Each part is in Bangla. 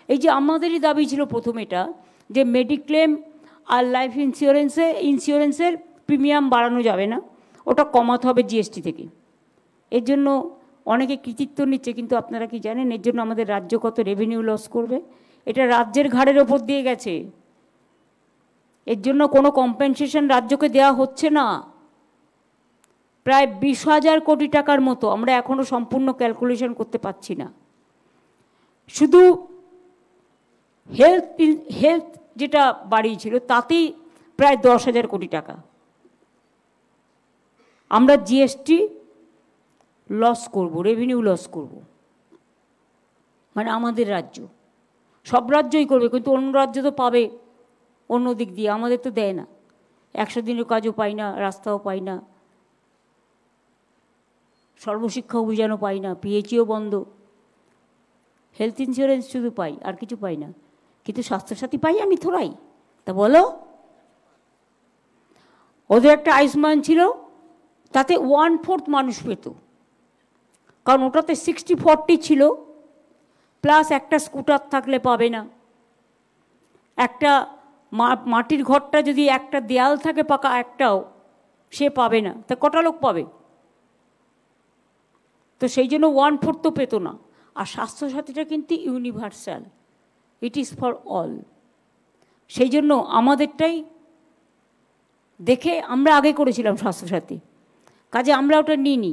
এই যে আমাদেরই দাবি ছিল প্রথম এটা যে মেডিক্লেম আর লাইফ ইন্স্যুরেন্সের প্রিমিয়াম বাড়ানো যাবে না, ওটা কমাতে হবে জিএসটি থেকে। এর জন্য অনেকে কৃতিত্ব নিচ্ছে, কিন্তু আপনারা কি জানেন এর জন্য আমাদের রাজ্য কত রেভিনিউ লস করবে? এটা রাজ্যের ঘাড়ের ওপর দিয়ে গেছে, এর জন্য কোনো কম্পেনসেশন রাজ্যকে দেওয়া হচ্ছে না। প্রায় 20,000 কোটি টাকার মতো, আমরা এখনও সম্পূর্ণ ক্যালকুলেশন করতে পারছি না। শুধু হেলথ যেটা বাড়িয়েছিল তাতেই প্রায় 10,000 কোটি টাকা। আমরা জিএসটি লস করব, রেভিনিউ লস করব, মানে আমাদের রাজ্য, সব রাজ্যই করবে, কিন্তু অন্য রাজ্য তো পাবে অন্য দিক দিয়ে, আমাদের তো দেয় না। 100 দিনের কাজও পাই না, রাস্তাও পাই না, সর্বশিক্ষা অভিযানও পাই না, পিএইচইও বন্ধ, হেলথ ইন্স্যুরেন্স শুধু পাই, আর কিছু পাই না। কিন্তু স্বাস্থ্যসাথী পাই আমি থোড়াই, তা বলো। ওদের একটা আয়ুষ্মান ছিল, তাতে 1/4 মানুষ পেত, কারণ ওটাতে 60-40 ছিল, প্লাস একটা স্কুটার থাকলে পাবে না, একটা মাটির ঘরটা যদি একটা দেয়াল থাকে পাকা একটাও, সে পাবে না, তা কটা লোক পাবে? তো সেই জন্য 1/4 তো পেত না। আর স্বাস্থ্যসাথীটা কিন্তু universal, it is for all. সেই জন্য আমাদেরটাই দেখে আমরা আগে করেছিলাম স্বাস্থ্যসাথী, কাজে আমরা ওটা নিইনি।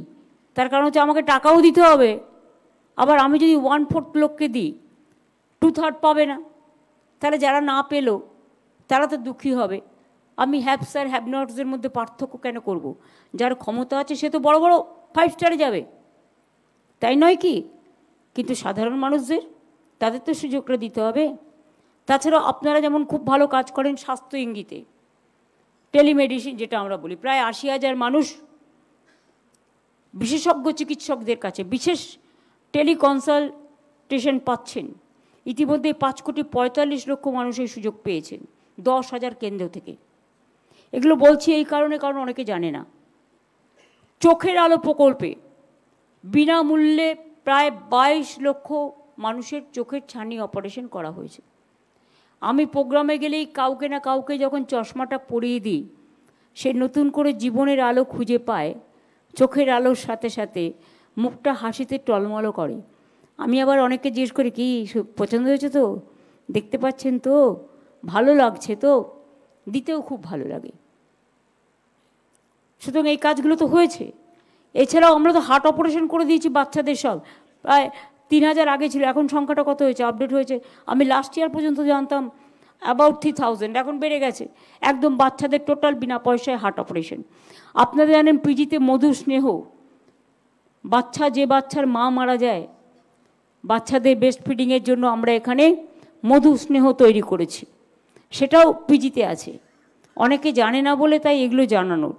তার কারণ হচ্ছে আমাকে টাকাও দিতে হবে, আবার আমি যদি 1/4 লোককে দিই 2/3 পাবে না, তাহলে যারা না পেলো তারা তো দুঃখী হবে। আমি হ্যাভস আর হ্যাভ নটসের মধ্যে পার্থক্য কেন করব? যার ক্ষমতা আছে সে তো বড় বড় 5 স্টারে যাবে, তাই নয় কি? কিন্তু সাধারণ মানুষদের, তাদের তো সুযোগটা দিতে হবে। তাছাড়া আপনারা যেমন খুব ভালো কাজ করেন স্বাস্থ্য ইঙ্গিতে, টেলিমেডিসিন যেটা আমরা বলি, প্রায় 80,000 মানুষ বিশেষজ্ঞ চিকিৎসকদের কাছে বিশেষ টেলিকনসালটেশন পাচ্ছেন। ইতিমধ্যে 5,45,00,000 মানুষ এই সুযোগ পেয়েছেন 10,000 কেন্দ্র থেকে। এগুলো বলছি এই কারণে, কারণ অনেকে জানে না। চোখের আলো প্রকল্পে বিনামূল্যে প্রায় 22 লক্ষ মানুষের চোখের ছানি অপারেশন করা হয়েছে। আমি প্রোগ্রামে গেলেই কাউকে না কাউকে যখন চশমাটা পরিয়ে দিই, সে নতুন করে জীবনের আলো খুঁজে পায়, চোখের আলোর সাথে সাথে মুখটা হাসিতে টলমল করে। আমি আবার অনেককে জিজ্ঞেস করি, কি পছন্দ হয়েছে তো, দেখতে পাচ্ছেন তো, ভালো লাগছে তো, দিতেও খুব ভালো লাগে। সুতরাং এই কাজগুলো তো হয়েছে। এছাড়াও আমরা তো হার্ট অপারেশন করে দিয়েছি বাচ্চাদের সব, প্রায় 3,000 আগে ছিল, এখন সংখ্যাটা কত হয়েছে, আপডেট হয়েছে। আমি লাস্ট ইয়ার পর্যন্ত জানতাম অ্যাবাউট 3,000, এখন বেড়ে গেছে। একদম বাচ্চাদের টোটাল বিনা পয়সায় হার্ট অপারেশন। আপনারা জানেন পিজিতে মধু স্নেহ, যে বাচ্চার মা মারা যায়, বাচ্চাদের ব্রেস্ট ফিডিংয়ের জন্য আমরা এখানে মধু স্নেহ তৈরি করেছি, সেটাও পিজিতে আছে। অনেকে জানে না বলে তাই এগুলো জানানোর।